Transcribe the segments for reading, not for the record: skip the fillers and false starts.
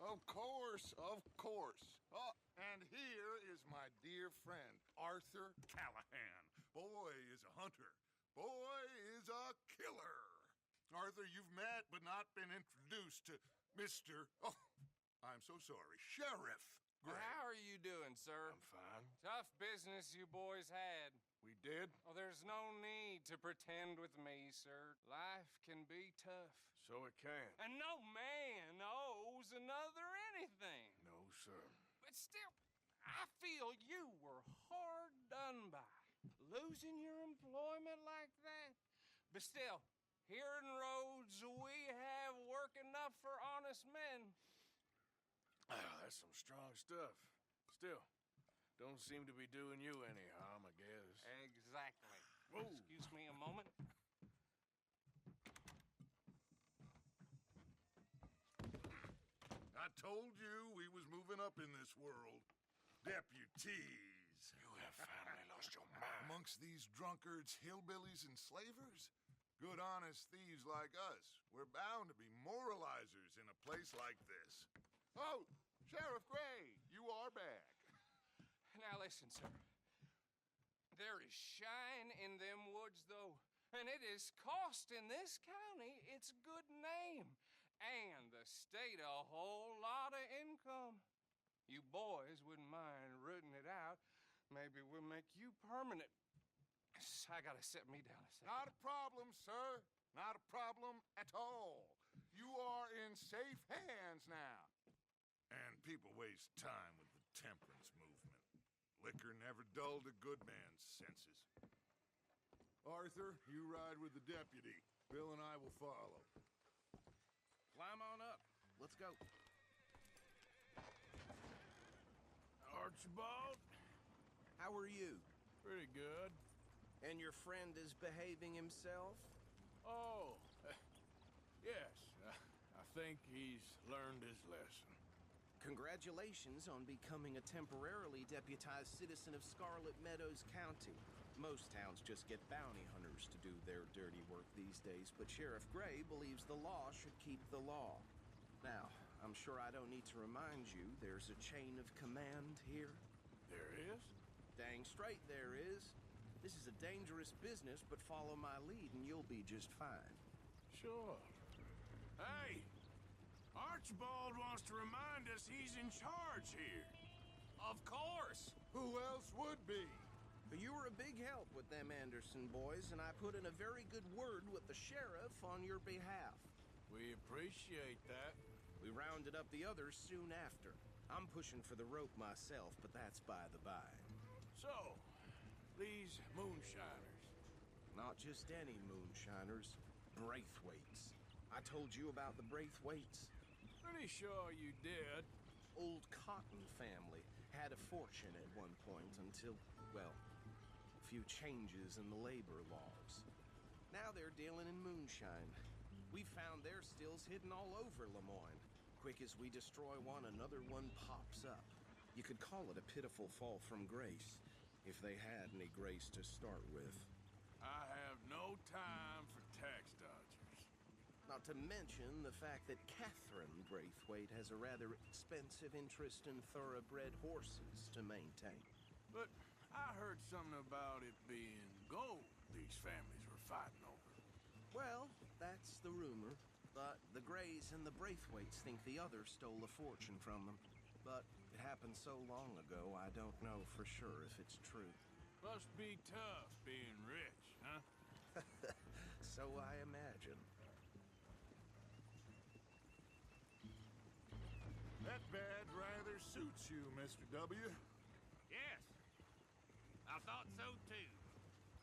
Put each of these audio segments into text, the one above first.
Of course, of course. Oh, and here is my dear friend, Arthur Callahan. Boy is a hunter. Boy is a killer. Arthur, you've met but not been introduced to Mr. Oh, I'm so sorry, Sheriff Gray. How are you doing, sir? I'm fine. Tough business you boys had. We did? Oh, there's no need to pretend with me, sir. Life can be tough. So it can. And no man owes another anything. No, sir. But still, I feel you were hard done by. Losing your employment like that. But still, here in Rhodes, we have work enough for honest men. That's some strong stuff. Still, don't seem to be doing you any harm, I guess. Exactly. Whoa. Excuse me a moment. I told you we was moving up in this world. Deputies. You have finally lost your mind. Amongst these drunkards, hillbillies, and slavers? Good, honest thieves like us. We're bound to be moralizers in a place like this. Oh, Sheriff Gray, you are back. Now listen, sir. There is shine in them woods, though. And it is cost in this county its good name. And the state a whole lot of income. You boys wouldn't mind rooting it out. Maybe we'll make you permanent. I gotta sit me down a second. Not a problem, sir. Not a problem at all. You are in safe hands now. And people waste time with the temperance movement. Liquor never dulled a good man's senses. Arthur, you ride with the deputy. Bill and I will follow. Climb on up. Let's go. Archibald? How are you? Pretty good. And your friend is behaving himself? Oh, yes. I think he's learned his lesson. Congratulations on becoming a temporarily deputized citizen of Scarlet Meadows County. Most towns just get bounty hunters to do their dirty work these days, but Sheriff Gray believes the law should keep the law. Now, I'm sure I don't need to remind you there's a chain of command here. There is? Dang straight there is. This is a dangerous business, but follow my lead and you'll be just fine. Sure. Hey! Archibald wants to remind us he's in charge here. Of course. Who else would be? But you were a big help with them Anderson boys, and I put in a very good word with the sheriff on your behalf. We appreciate that. We rounded up the others soon after. I'm pushing for the rope myself, but that's by the by. So, these moonshiners. Not just any moonshiners, Braithwaites. I told you about the Braithwaites. Pretty sure you did. Old Cotton family had a fortune at one point until, well, a few changes in the labor laws. Now they're dealing in moonshine. We found their stills hidden all over Lemoyne. Quick as we destroy one, another one pops up. You could call it a pitiful fall from grace, if they had any grace to start with. I have no time for tax dodgers. Not to mention the fact that Catherine Braithwaite has a rather expensive interest in thoroughbred horses to maintain. But I heard something about it being gold these families were fighting over. Well, that's the rumor. But the Grays and the Braithwaites think the other stole a fortune from them. But it happened so long ago, I don't know for sure if it's true. Must be tough being rich, huh? So I imagine. That badge rather suits you, Mr. W. Yes. I thought so, too.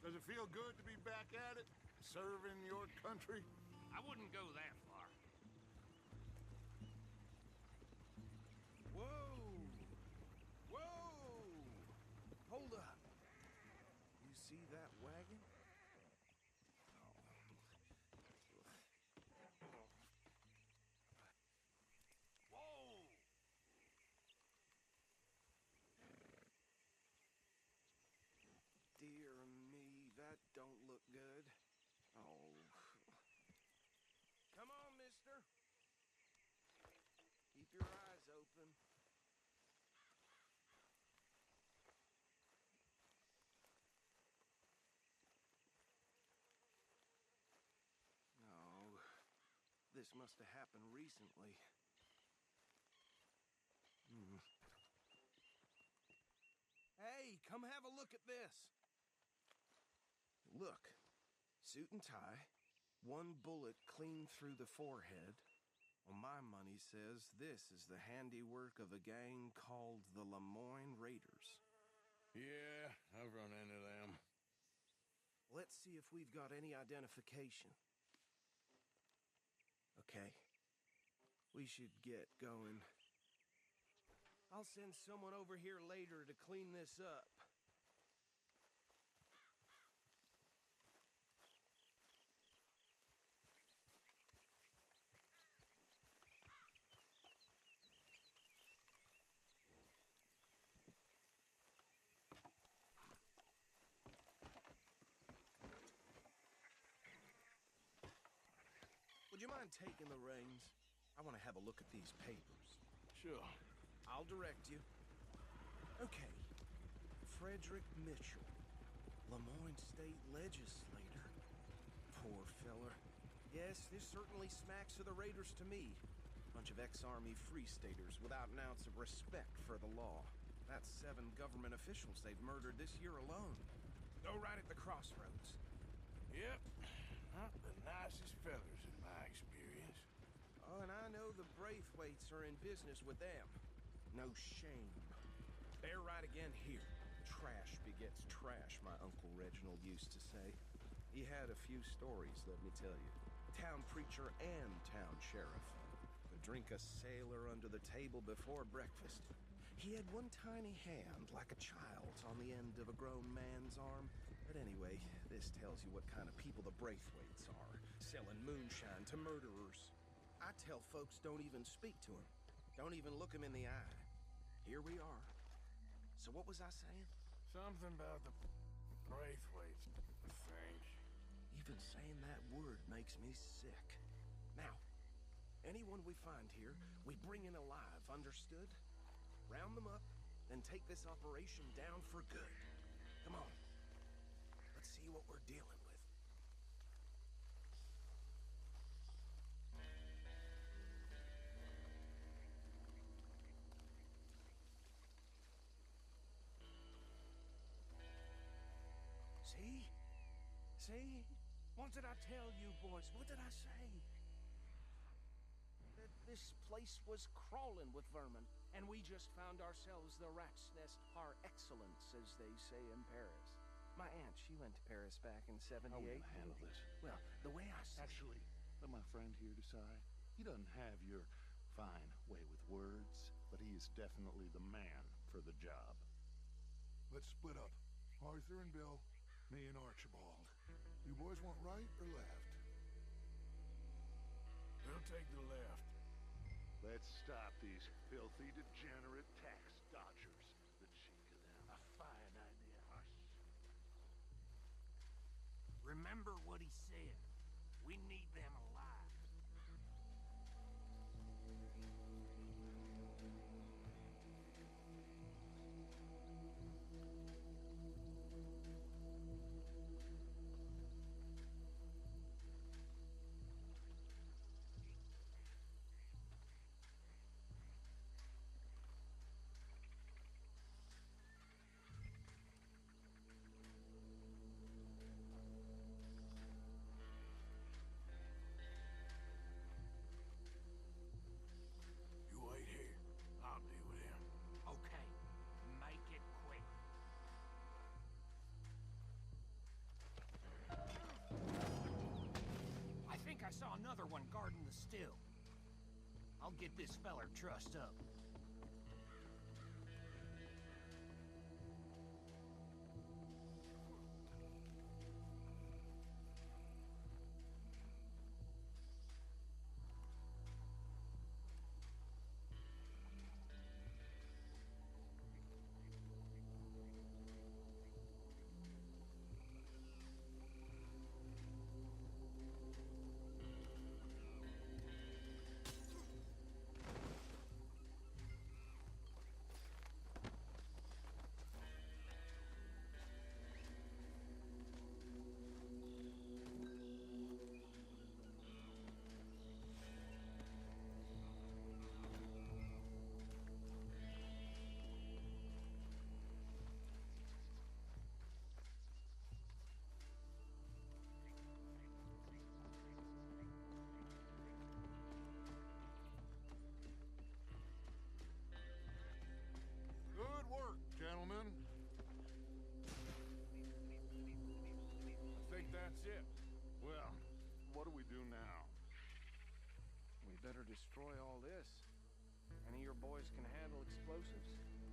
Does it feel good to be back at it? Serving your country? I wouldn't go that far. Whoa! Whoa! Hold up. You see that wagon? Whoa! Dear me, that don't look good. Oh. Come on, mister. Keep your eyes eyes open. No, this must have happened recently. Hey, come have a look at this. Look, suit and tie, one bullet clean through the forehead. Well, my money says this is the handiwork of a gang called the Lemoyne Raiders. Yeah, I've run into them. Let's see if we've got any identification. Okay, we should get going. I'll send someone over here later to clean this up. Would you mind taking the reins? I want to have a look at these papers. Sure. I'll direct you. Okay. Frederick Mitchell, Lemoyne State Legislator. Poor feller. Yes, this certainly smacks of the Raiders to me. Bunch of ex-Army Free Staters without an ounce of respect for the law. That's 7 government officials they've murdered this year alone. Go right at the crossroads. Yep. Not the nicest fellas in my experience. Oh, and I know the Braithwaites are in business with them. No shame. They're right again here. Trash begets trash, my Uncle Reginald used to say. He had a few stories, let me tell you. Town preacher and town sheriff. Could drink a sailor under the table before breakfast. He had one tiny hand, like a child's, on the end of a grown man's arm. But anyway, this tells you what kind of people the Braithwaites are. Selling moonshine to murderers. I tell folks don't even speak to him. Don't even look him in the eye. Here we are. So what was I saying? Something about the Braithwaites, I think. Even saying that word makes me sick. Now, anyone we find here, we bring in alive, understood? Round them up, then take this operation down for good. Come on. Let's see what we're dealing with. See? See? What did I tell you, boys? What did I say? That this place was crawling with vermin, and we just found ourselves the rat's nest par excellence, as they say in Paris. My aunt, she went to Paris back in '78. How are we gonna handle this? Well, the way I see Actually, let my friend here decide. He doesn't have your fine way with words, but he is definitely the man for the job. Let's split up. Arthur and Bill, me and Archibald. You boys want right or left? We'll take the left. Let's stop these filthy, degenerate tax dodgers. The cheek of them. A fine idea. Hush. Remember what he said. We need them alive. You wait here. I'll deal with him. Okay, make it quick. I think I saw another one guarding the still. I'll get this feller trussed up. ship. Well, what do we do now? We better destroy all this. Any of your boys can handle explosives?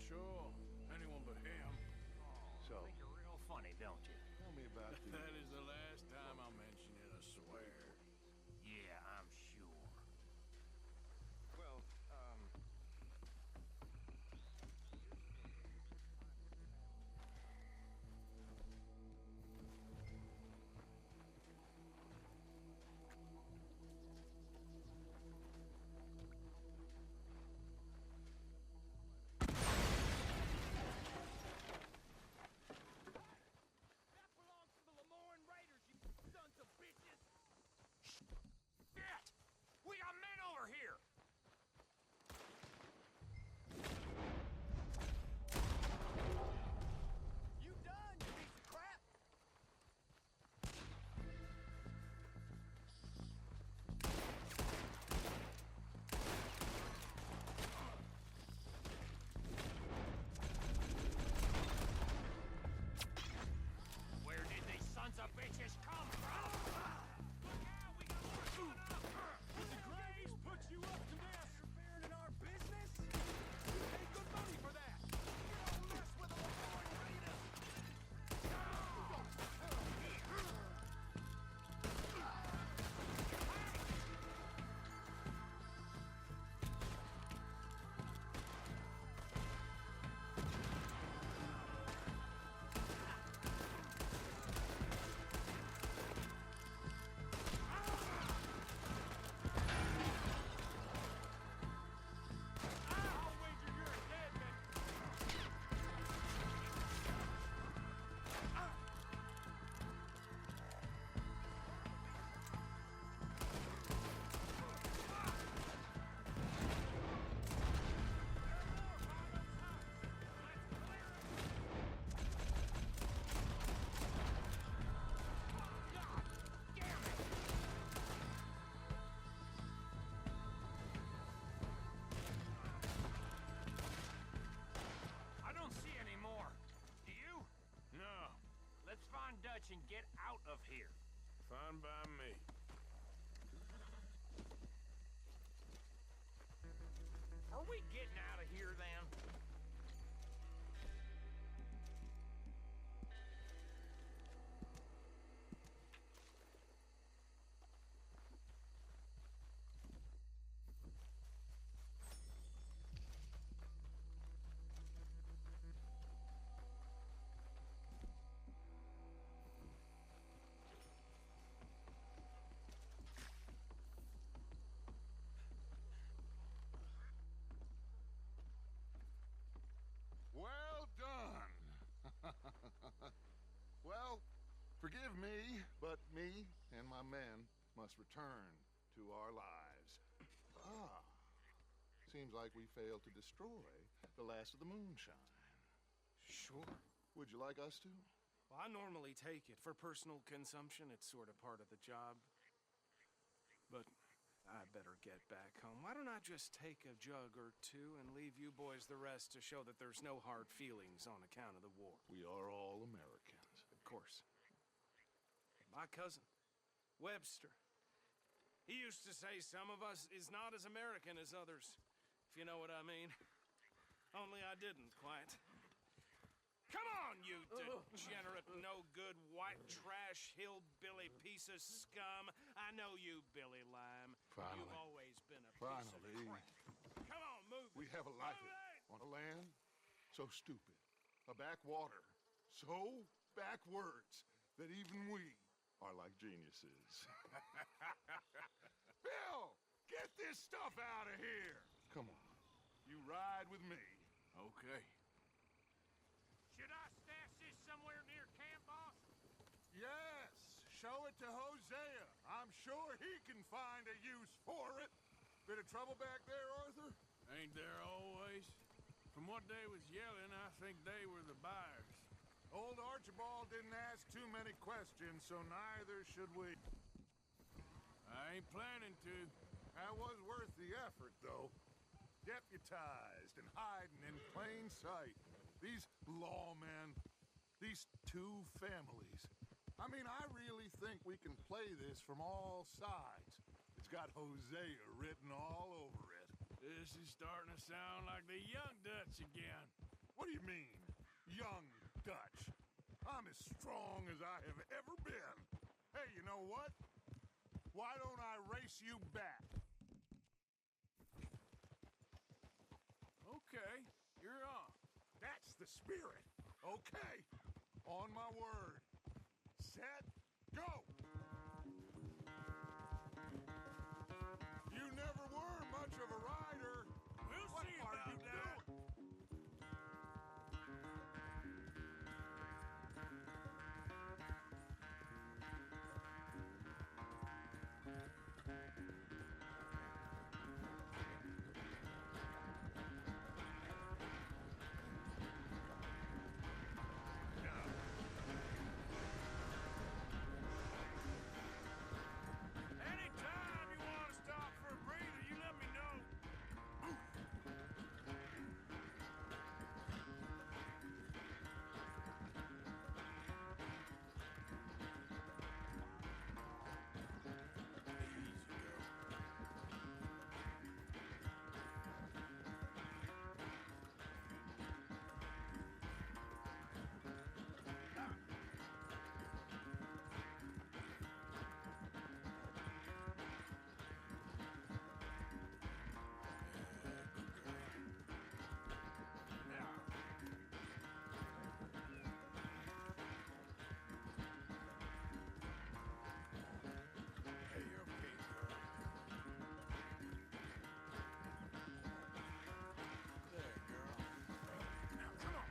Sure, anyone but him. So, think you're real funny, don't you? Tell me about the... That is the last time I'll mention it, I swear. Yeah, I'm sure. Well, That belongs to the Lemoyne Raiders, you sons of bitches! Shit! We got men over here! You done, you piece of crap? Where did these sons of bitches come from? Look out, we got more coming up! The Grays put you up to this! Interfering in our business? You pay good money for that! You don't mess with the Lemoyne Raiders! I'll wager you're a dead man! I don't see any more. Do you? No, Let's find Dutch and get out of here. fine by me. Are we getting out of here then? Well done. Well, forgive me, but me and my men must return to our lives. Ah, seems like we failed to destroy the last of the moonshine. sure. Would you like us to? Well, I normally take it. For personal consumption, it's sort of part of the job. But I better get back home. Why don't I just take a jug or two and leave you boys the rest to show that there's no hard feelings on account of the war? We are all Americans. Of course. My cousin, Webster, he used to say some of us is not as American as others, if you know what I mean. Only I didn't quite. Come on, you degenerate, no-good, white trash, hillbilly piece of scum. I know you, Billy Lime. Finally. You've always been a Finally. piece of crap. Come on, move We it. have a life Move it! on a land so stupid, a backwater so backwards that even we are like geniuses. Bill, get this stuff out of here. Come on, you ride with me. Okay. Should I stash this somewhere near camp, boss? Yes, show it to Hosea. I'm sure he can find a use for it. Bit of trouble back there, Arthur? Ain't there always? From what they was yelling, I think they were the buyers. Old Archibald didn't ask too many questions, so neither should we. I ain't planning to. That was worth the effort, though. Deputized and hiding in plain sight. These lawmen, these two families. I mean, I really think we can play this from all sides. It's got Hosea written all over it. This is starting to sound like the Young Dutch again. What do you mean, young Dutch? I'm as strong as I have ever been. Hey, you know what? Why don't I race you back? Okay, you're on. That's the spirit. Okay, on my word. Set, go! You never were much of a rider. We'll What see are about you that. doing? Anytime you want to stop for a breather, you let me know. Hey, you're okay, girl. There, girl. Now, come on.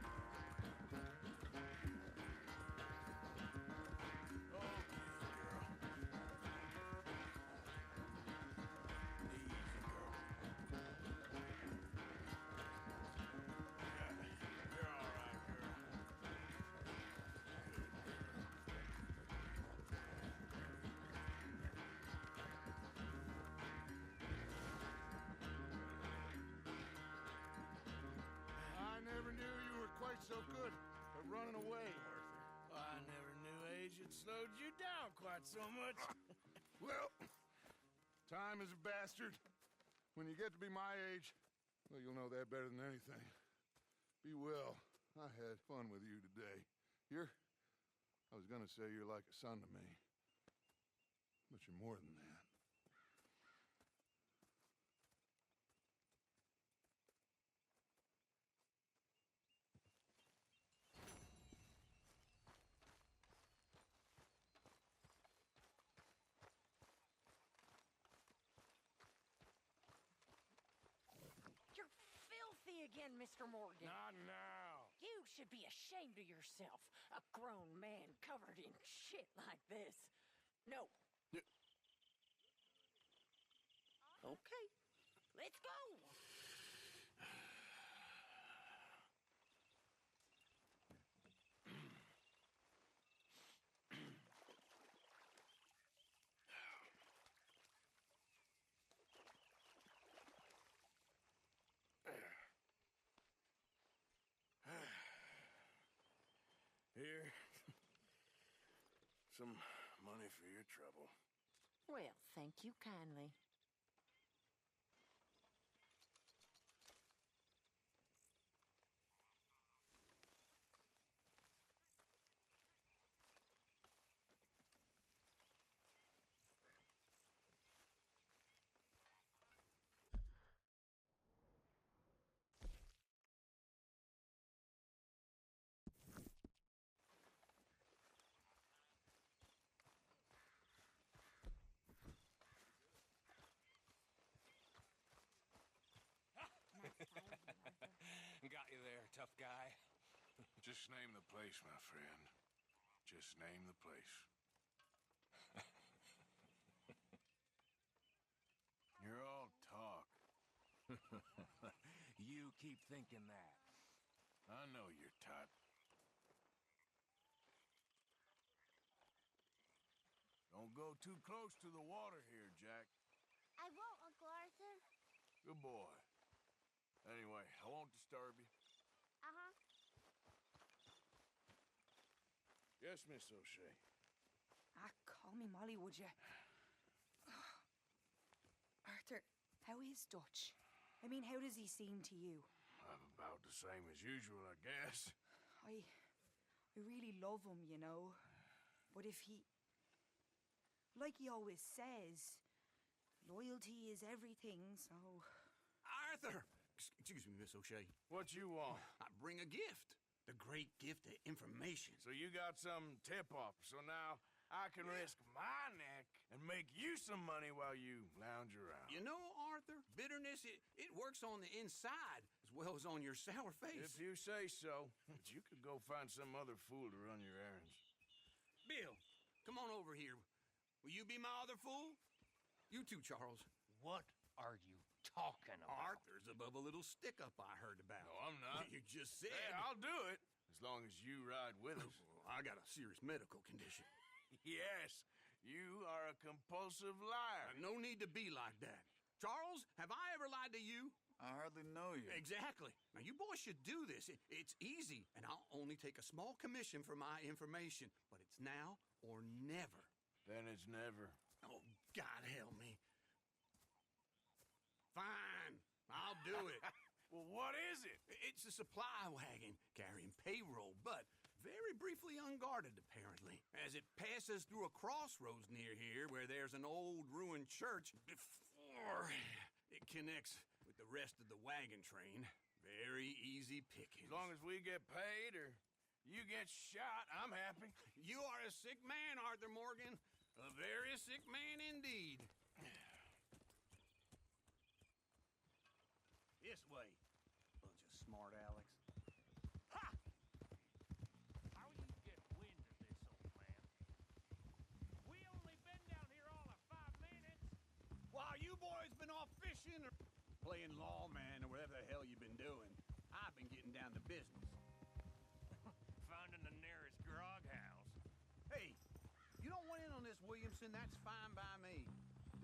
Okay, girl. Easy, girl. You're all right, girl. I never knew you were quite so good at running away, Arthur. I never knew age had slowed you down quite so much. Well, time is a bastard. When you get to be my age, well, you'll know that better than anything. Be well. I had fun with you today. I was gonna say you're like a son to me. But you're more than that. You're filthy again, Mr. Morgan. Not now. You should be ashamed of yourself. A grown man covered in shit like this. No. Okay. Let's go. Here. Some money for your trouble. Well, thank you kindly. Got you there, tough guy. Just name the place, my friend. Just name the place. You're all talk. You keep thinking that. I know your type. Don't go too close to the water here, Jack. I won't, Uncle Arthur. Good boy. Anyway, I won't disturb you. Uh-huh. Yes, Miss O'Shea. Call me Molly, would you? Arthur, how is Dutch? I mean, how does he seem to you? About the same as usual, I guess. I really love him, you know. But if he... Like he always says, loyalty is everything, so... Arthur! Excuse me, Miss O'Shea. What you want? I bring a gift. The great gift of information. So you got some tip-off, so now I can risk my neck and make you some money while you lounge around. You know, Arthur, bitterness, it works on the inside as well as on your sour face. If you say so. But you could go find some other fool to run your errands. Bill, come on over here. Will you be my other fool? You too, Charles. What are you talking about? Arthur's above a little stick-up I heard about. No, I'm not. You just said... Hey, I'll do it, as long as you ride with us. I got a serious medical condition. Yes, you are a compulsive liar. No need to be like that. Charles, have I ever lied to you? I hardly know you. Exactly. Now, you boys should do this. It's easy, and I'll only take a small commission for my information. But it's now or never. Then it's never. Oh, God help me. Fine, I'll do it. Well, what is it? It's a supply wagon carrying payroll, but very briefly unguarded, apparently. As it passes through a crossroads near here where there's an old ruined church before it connects with the rest of the wagon train. Very easy pickings. As long as we get paid or you get shot, I'm happy. You are a sick man, Arthur Morgan. A very sick man indeed. This way, bunch of smart Alex. Ha! How you get wind of this, old man? We only been down here all of 5 minutes. While you boys been off fishing or playing lawman or whatever the hell you've been doing, I've been getting down to business. Finding the nearest grog house. Hey, you don't want in on this, Williamson, that's fine by me.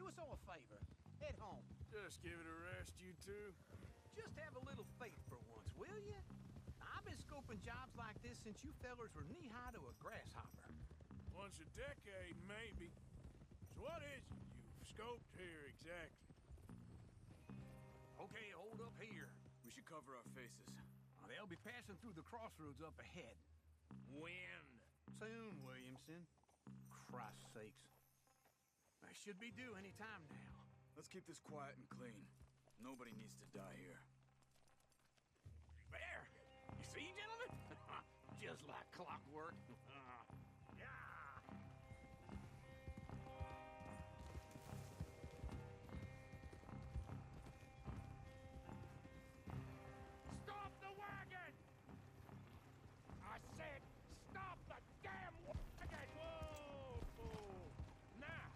Do us all a favor. Head home. Just give it a rest, you two. Just have a little faith for once, will you? I've been scoping jobs like this since you fellers were knee-high to a grasshopper. Once a decade, maybe. So what is it you've scoped here exactly? Okay, hold up here. We should cover our faces. They'll be passing through the crossroads up ahead. When? Soon, Williamson. Christ's sakes. They should be due any time now. Let's keep this quiet and clean. Nobody needs to die here. There! You see, gentlemen? Just like clockwork. Yeah! Stop the wagon! I said, stop the damn wagon! Whoa! Now,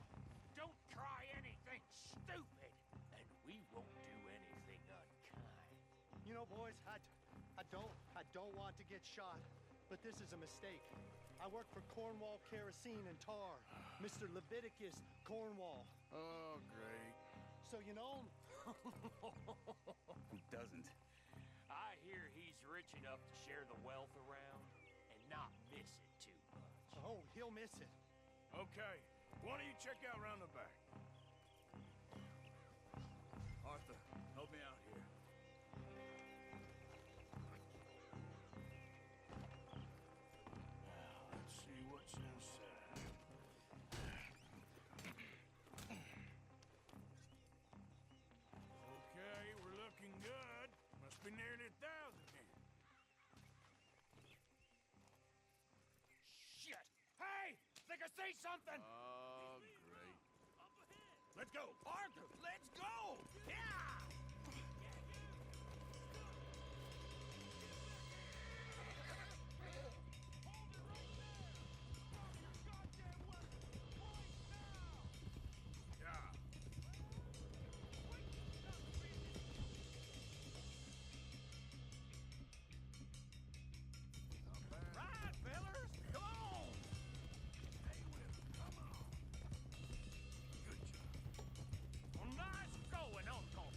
don't try anything stupid, and we won't do anything unkind. You know, boys, I don't want to get shot, but this is a mistake. I work for Cornwall Kerosene and Tar, Mr. Leviticus Cornwall. Oh, great. So you know him? Who doesn't? I hear he's rich enough to share the wealth around and not miss it too much. Oh, he'll miss it. Okay, why don't you check out round the back? Arthur, help me out here. Now, let's see what's inside. Okay, we're looking good. Must be nearly 1,000 here. Shit! Hey! Think I see something! Oh, great. Let's go! Arthur, let's go! Yeah! Right, fellers! Come on! Hey, Will, come on. Good job. Well, nice going, Uncle.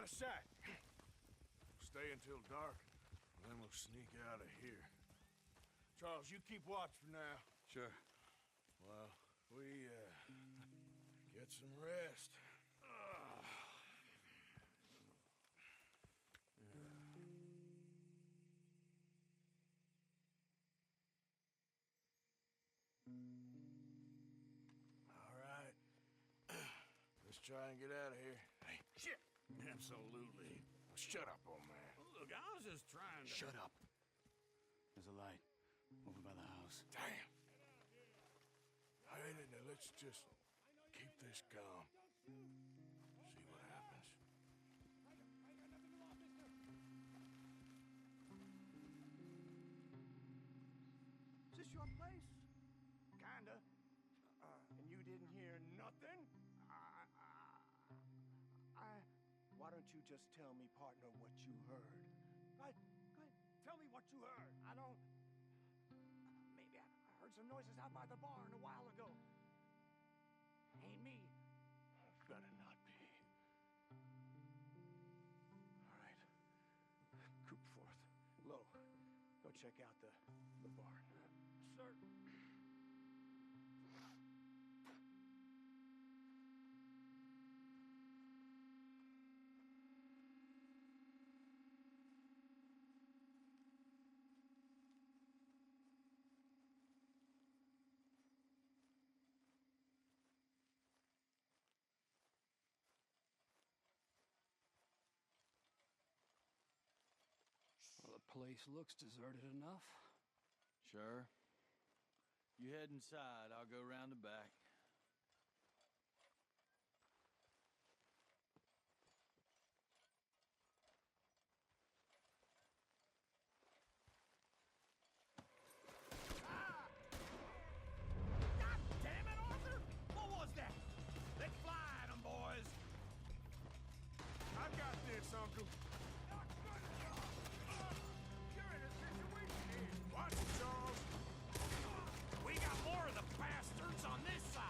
Out of sight. Stay until dark, and then we'll sneak out of here. Charles, you keep watch for now. Sure. Well, we, get some rest. All right. Let's try and get out of here. Hey, shit! Absolutely. Shut up, old man. Look, I was just trying to... Shut up. There's a light over by the house. Damn. All right, now let's just keep this calm. See what happens. Is this your place? Kinda. And you didn't hear nothing? Why don't you just tell me, partner, what you heard? Go ahead. Tell me what you heard. I don't... Maybe I heard some noises out by the barn a while ago. Ain't me. Better not be. All right. Coop forth. Lo, go check out the barn. Sir. Well, the place looks deserted enough. Sure. You head inside. I'll go around the back. God damn it, Arthur! What was that? Let's fly at 'em, boys! I got this, Uncle. You're in a situation here. Watch it, Charles. We got more of the bastards on this side.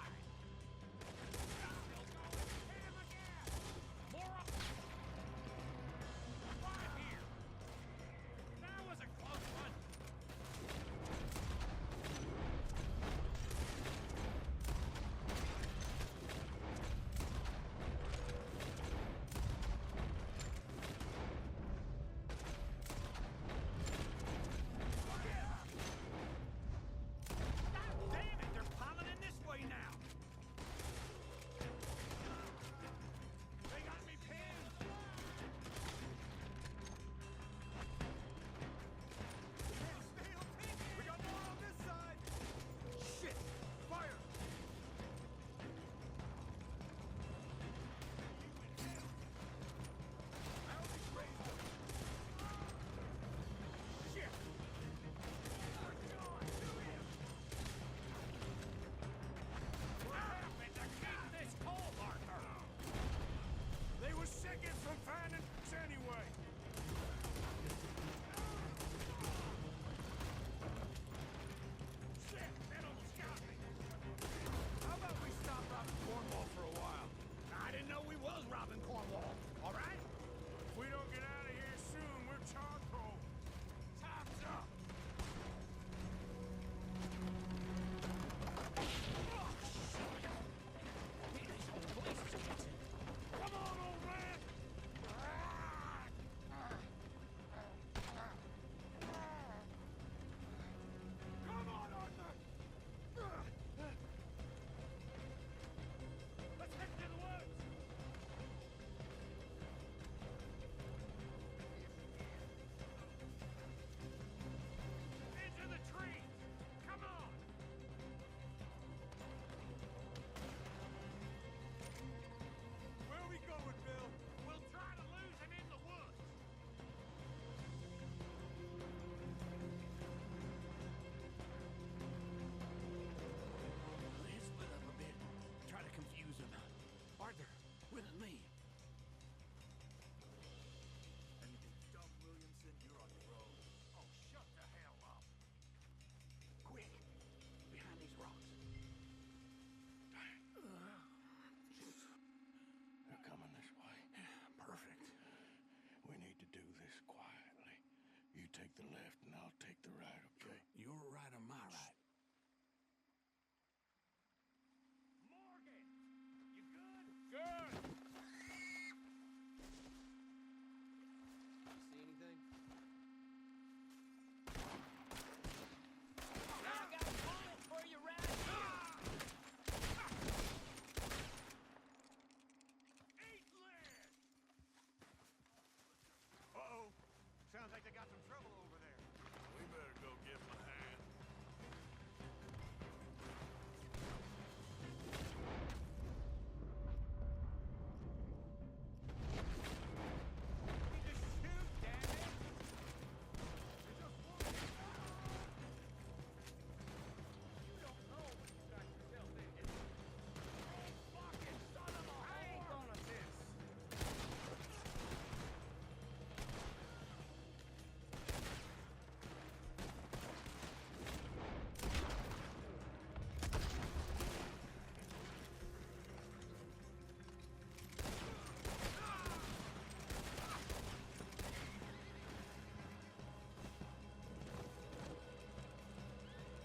take the left and I'll take the right, okay? Your right or my right? Morgan! You good? Good! See anything? I got a bullet for you right here! Eat lead! Uh-oh. Sounds like they got some trouble over there. We better go give him a hand. We just shoot, damn it! There's just one. You don't know what you got yourself into. Fucking son of a whore! I ain't gonna miss.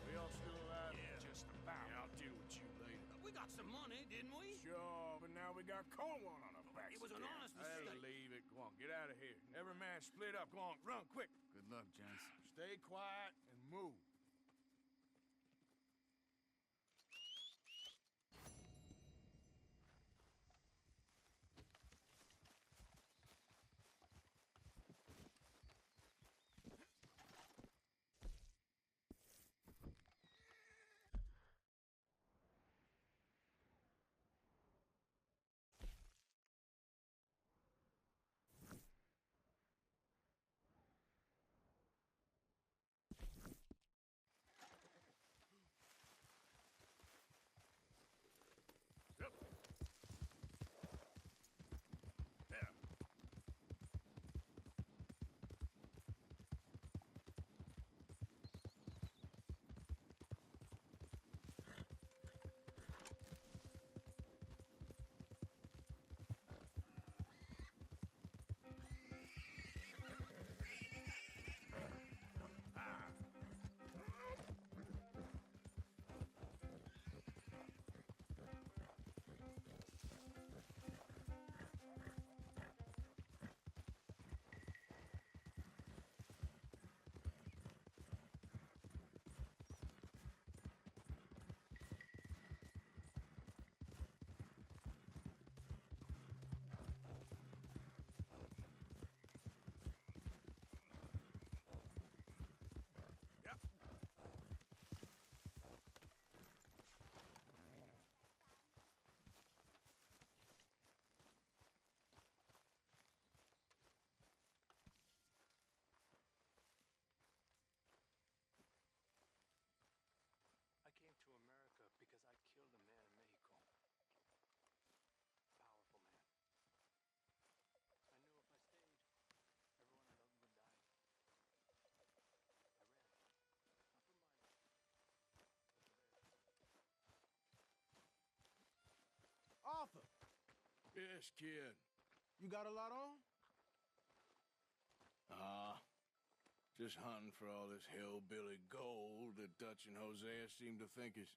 We all still alive? Yeah, Just about. Yeah, I'll deal with you later. We got some money, didn't we? Sure, but now we got Cornwall on our backs. It was an again. honest I'll mistake. leave it. Go on, get out of here. Every man split up. Go on, run, quick. Good luck, gents. Stay quiet and move. Yep. There. Yep. I came to America because I killed a man in Mexico. Powerful man. I knew if I stayed, everyone I loved would die. I ran. Not for money, Arthur. Yes, kid. You got a lot on? Just hunting for all this hillbilly gold that Dutch and Hosea seem to think is